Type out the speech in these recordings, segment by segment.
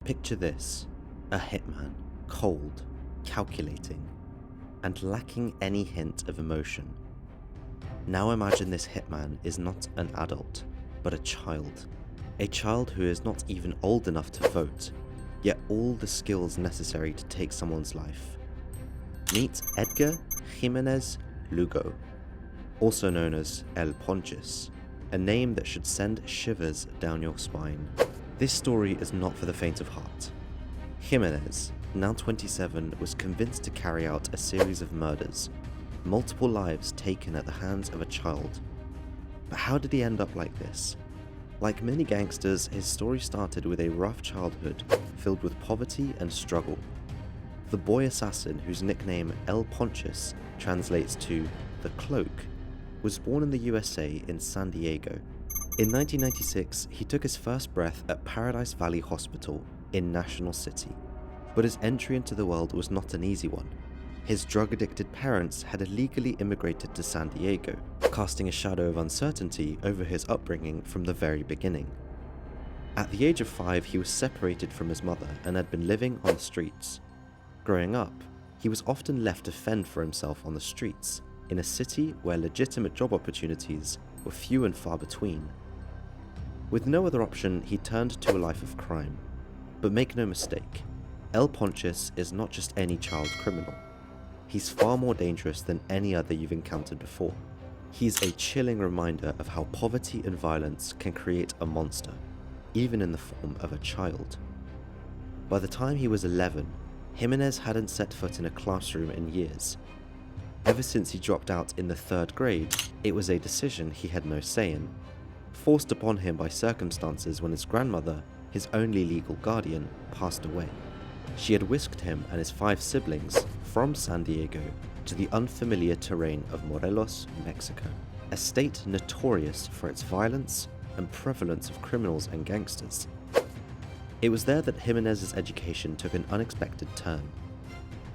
Picture this, a hitman, cold, calculating, and lacking any hint of emotion. Now imagine this hitman is not an adult, but a child who is not even old enough to vote, yet all the skills necessary to take someone's life. Meet Edgar Jimenez Lugo, also known as El Ponchis, a name that should send shivers down your spine. This story is not for the faint of heart. Jimenez, now 27, was convinced to carry out a series of murders, multiple lives taken at the hands of a child. But how did he end up like this? Like many gangsters, his story started with a rough childhood filled with poverty and struggle. The boy assassin, whose nickname El Ponchis translates to the Cloak, was born in the USA in San Diego. In 1996, he took his first breath at Paradise Valley Hospital in National City. But his entry into the world was not an easy one. His drug-addicted parents had illegally immigrated to San Diego, casting a shadow of uncertainty over his upbringing from the very beginning. At the age of 5, he was separated from his mother and had been living on the streets. Growing up, he was often left to fend for himself on the streets, in a city where legitimate job opportunities were few and far between. With no other option, he turned to a life of crime. But make no mistake, El Ponchis is not just any child criminal. He's far more dangerous than any other you've encountered before. He's a chilling reminder of how poverty and violence can create a monster, even in the form of a child. By the time he was 11, Jimenez hadn't set foot in a classroom in years. Ever since he dropped out in the 3rd grade, it was a decision he had no say in, forced upon him by circumstances when his grandmother, his only legal guardian, passed away. She had whisked him and his 5 siblings from San Diego to the unfamiliar terrain of Morelos, Mexico, a state notorious for its violence and prevalence of criminals and gangsters. It was there that Jimenez's education took an unexpected turn.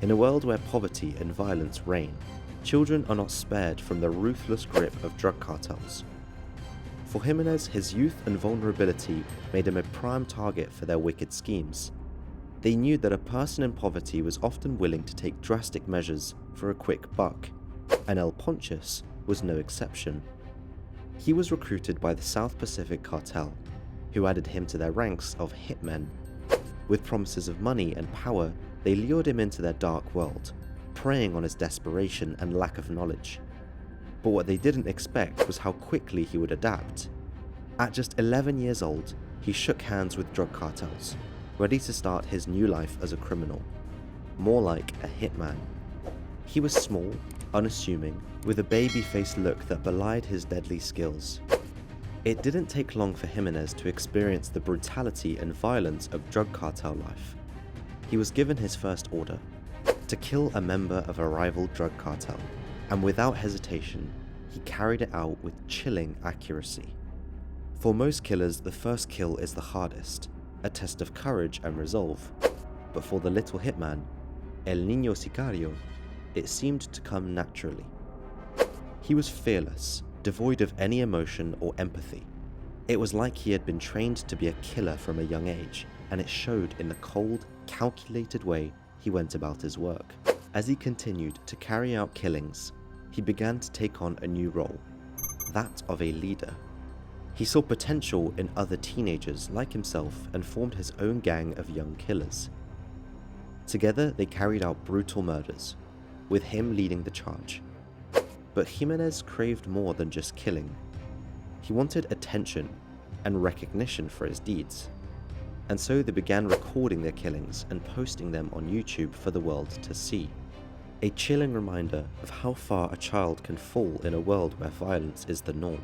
In a world where poverty and violence reign, children are not spared from the ruthless grip of drug cartels. For Jimenez, his youth and vulnerability made him a prime target for their wicked schemes. They knew that a person in poverty was often willing to take drastic measures for a quick buck, and El Ponchis was no exception. He was recruited by the South Pacific Cartel, who added him to their ranks of hitmen. With promises of money and power, they lured him into their dark world, preying on his desperation and lack of knowledge. But what they didn't expect was how quickly he would adapt. At just 11 years old, he shook hands with drug cartels, ready to start his new life as a criminal, more like a hitman. He was small, unassuming, with a baby-faced look that belied his deadly skills. It didn't take long for Jimenez to experience the brutality and violence of drug cartel life. He was given his first order, to kill a member of a rival drug cartel, and without hesitation, he carried it out with chilling accuracy. For most killers, the first kill is the hardest, a test of courage and resolve. But for the little hitman, El Niño Sicario, it seemed to come naturally. He was fearless, devoid of any emotion or empathy. It was like he had been trained to be a killer from a young age, and it showed in the cold, calculated way he went about his work. As he continued to carry out killings, he began to take on a new role, that of a leader. He saw potential in other teenagers like himself and formed his own gang of young killers. Together, they carried out brutal murders, with him leading the charge. But Jimenez craved more than just killing. He wanted attention and recognition for his deeds. And so they began recording their killings and posting them on YouTube for the world to see. A chilling reminder of how far a child can fall in a world where violence is the norm.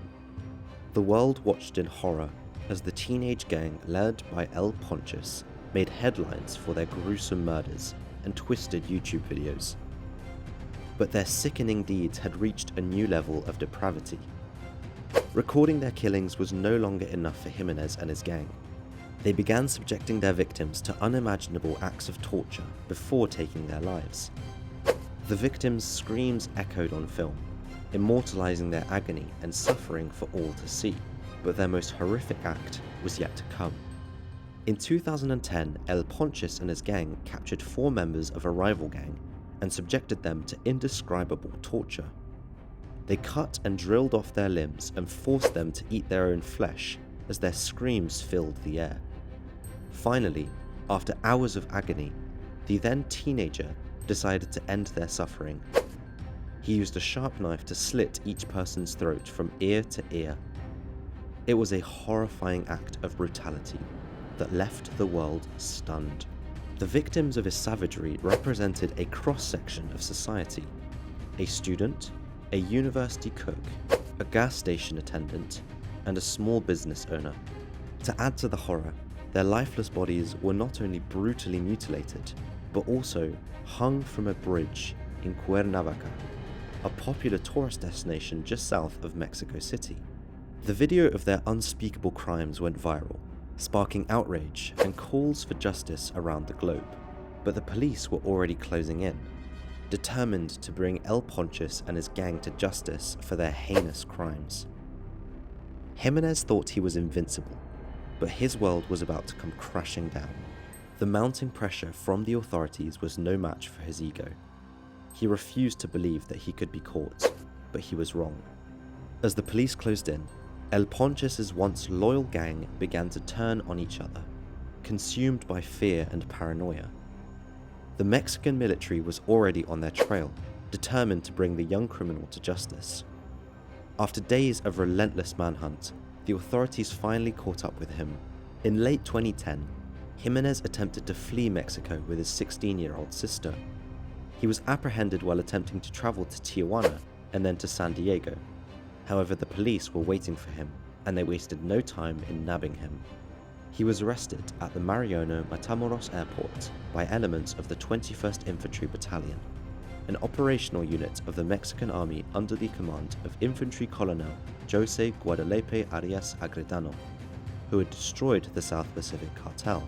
The world watched in horror as the teenage gang led by El Ponchis made headlines for their gruesome murders and twisted YouTube videos. But their sickening deeds had reached a new level of depravity. Recording their killings was no longer enough for Jimenez and his gang. They began subjecting their victims to unimaginable acts of torture before taking their lives. The victims' screams echoed on film, immortalizing their agony and suffering for all to see, but their most horrific act was yet to come. In 2010, El Ponchis and his gang captured 4 members of a rival gang and subjected them to indescribable torture. They cut and drilled off their limbs and forced them to eat their own flesh as their screams filled the air. Finally, after hours of agony, the then teenager decided to end their suffering. He used a sharp knife to slit each person's throat from ear to ear. It was a horrifying act of brutality that left the world stunned. The victims of his savagery represented a cross-section of society: a student, a university cook, a gas station attendant, and a small business owner. To add to the horror, their lifeless bodies were not only brutally mutilated, but also hung from a bridge in Cuernavaca, a popular tourist destination just south of Mexico City. The video of their unspeakable crimes went viral, sparking outrage and calls for justice around the globe. But the police were already closing in, determined to bring El Ponchis and his gang to justice for their heinous crimes. Jimenez thought he was invincible, but his world was about to come crashing down. The mounting pressure from the authorities was no match for his ego. He refused to believe that he could be caught, but he was wrong. As the police closed in, El Ponchis' once loyal gang began to turn on each other, consumed by fear and paranoia. The Mexican military was already on their trail, determined to bring the young criminal to justice. After days of relentless manhunt, the authorities finally caught up with him. In late 2010, Jimenez attempted to flee Mexico with his 16-year-old sister. He was apprehended while attempting to travel to Tijuana and then to San Diego. However, the police were waiting for him, and they wasted no time in nabbing him. He was arrested at the Mariano Matamoros airport by elements of the 21st Infantry Battalion, an operational unit of the Mexican Army under the command of Infantry Colonel Jose Guadalupe Arias Agredano, who had destroyed the South Pacific Cartel.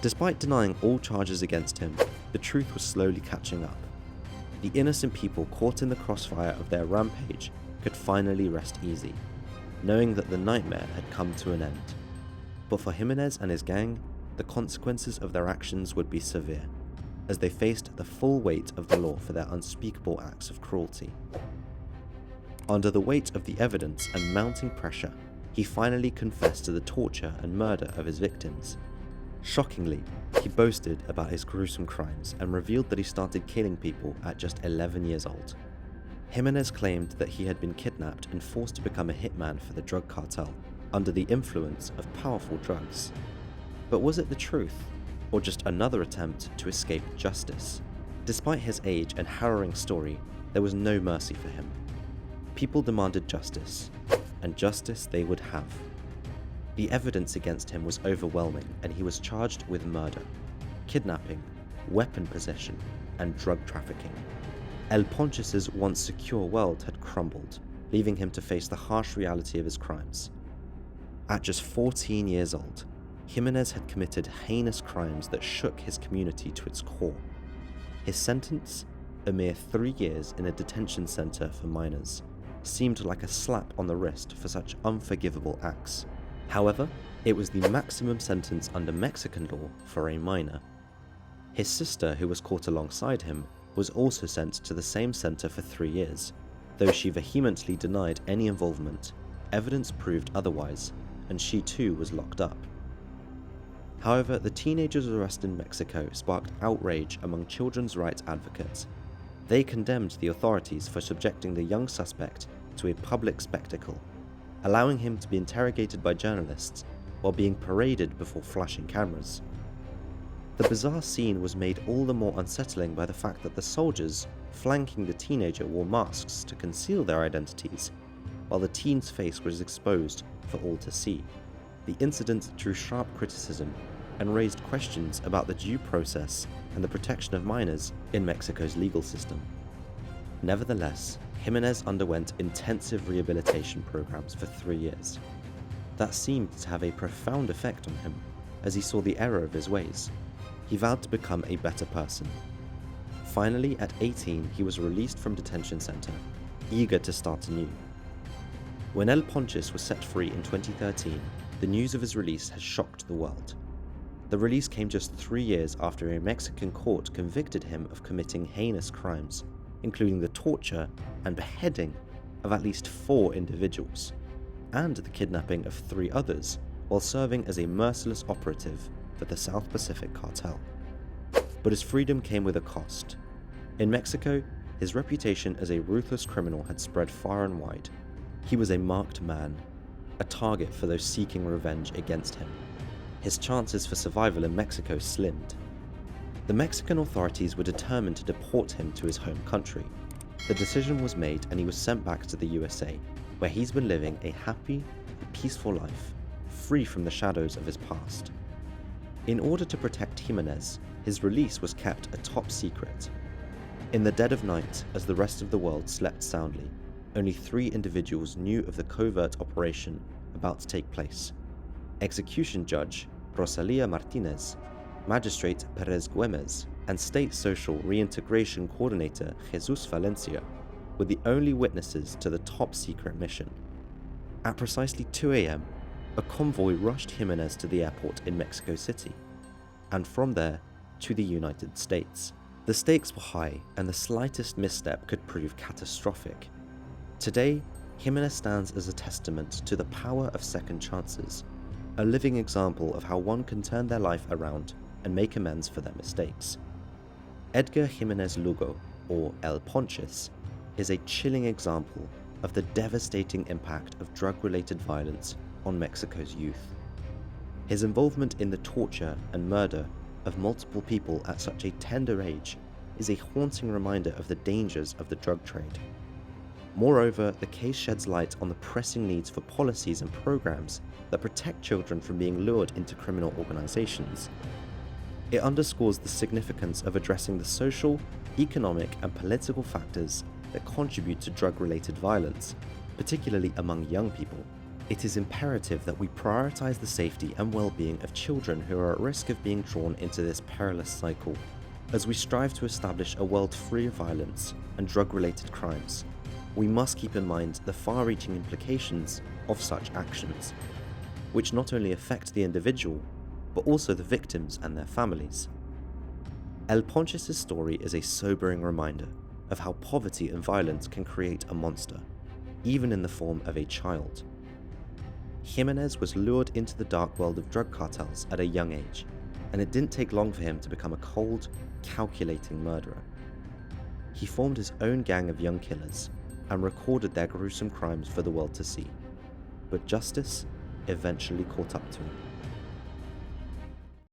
Despite denying all charges against him, the truth was slowly catching up. The innocent people caught in the crossfire of their rampage could finally rest easy, knowing that the nightmare had come to an end. But for Jimenez and his gang, the consequences of their actions would be severe, as they faced the full weight of the law for their unspeakable acts of cruelty. Under the weight of the evidence and mounting pressure, he finally confessed to the torture and murder of his victims. Shockingly, he boasted about his gruesome crimes and revealed that he started killing people at just 11 years old. Jimenez claimed that he had been kidnapped and forced to become a hitman for the drug cartel under the influence of powerful drugs. But was it the truth, or just another attempt to escape justice? Despite his age and harrowing story, there was no mercy for him. People demanded justice, and justice they would have. The evidence against him was overwhelming, and he was charged with murder, kidnapping, weapon possession, and drug trafficking. El Ponchis' once secure world had crumbled, leaving him to face the harsh reality of his crimes. At just 14 years old, Jimenez had committed heinous crimes that shook his community to its core. His sentence, a mere 3 years in a detention center for minors, seemed like a slap on the wrist for such unforgivable acts. However, it was the maximum sentence under Mexican law for a minor. His sister, who was caught alongside him, was also sent to the same center for 3 years. Though she vehemently denied any involvement, evidence proved otherwise, and she too was locked up. However, the teenager's arrest in Mexico sparked outrage among children's rights advocates. They condemned the authorities for subjecting the young suspect to a public spectacle, allowing him to be interrogated by journalists while being paraded before flashing cameras. The bizarre scene was made all the more unsettling by the fact that the soldiers flanking the teenager wore masks to conceal their identities, while the teen's face was exposed for all to see. The incident drew sharp criticism and raised questions about the due process and the protection of minors in Mexico's legal system. Nevertheless, Jimenez underwent intensive rehabilitation programs for 3 years. That seemed to have a profound effect on him, as he saw the error of his ways. He vowed to become a better person. Finally, at 18, he was released from detention center, eager to start anew. When El Ponchis was set free in 2013, the news of his release has shocked the world. The release came just 3 years after a Mexican court convicted him of committing heinous crimes, including the torture and beheading of at least 4 individuals, and the kidnapping of 3 others while serving as a merciless operative for the South Pacific Cartel. But his freedom came with a cost. In Mexico, his reputation as a ruthless criminal had spread far and wide. He was a marked man, a target for those seeking revenge against him. His chances for survival in Mexico slimmed. The Mexican authorities were determined to deport him to his home country. The decision was made and he was sent back to the USA, where he's been living a happy and peaceful life, free from the shadows of his past. In order to protect Jimenez, his release was kept a top secret. In the dead of night, as the rest of the world slept soundly, only 3 individuals knew of the covert operation about to take place: execution judge Rosalia Martinez, magistrate Perez Güemes, and state social reintegration coordinator Jesus Valencia were the only witnesses to the top secret mission. At precisely 2 a.m., a convoy rushed Jimenez to the airport in Mexico City, and from there to the United States. The stakes were high, and the slightest misstep could prove catastrophic. Today, Jimenez stands as a testament to the power of second chances, a living example of how one can turn their life around and make amends for their mistakes. Edgar Jimenez Lugo, or El Ponchis, is a chilling example of the devastating impact of drug-related violence on Mexico's youth. His involvement in the torture and murder of multiple people at such a tender age is a haunting reminder of the dangers of the drug trade. Moreover, the case sheds light on the pressing needs for policies and programs that protect children from being lured into criminal organizations. It underscores the significance of addressing the social, economic, and political factors that contribute to drug-related violence, particularly among young people. It is imperative that we prioritize the safety and well-being of children who are at risk of being drawn into this perilous cycle, as we strive to establish a world free of violence and drug-related crimes. We must keep in mind the far-reaching implications of such actions, which not only affect the individual, but also the victims and their families. El Ponchis' story is a sobering reminder of how poverty and violence can create a monster, even in the form of a child. Jimenez was lured into the dark world of drug cartels at a young age, and it didn't take long for him to become a cold, calculating murderer. He formed his own gang of young killers and recorded their gruesome crimes for the world to see, but justice eventually caught up to him.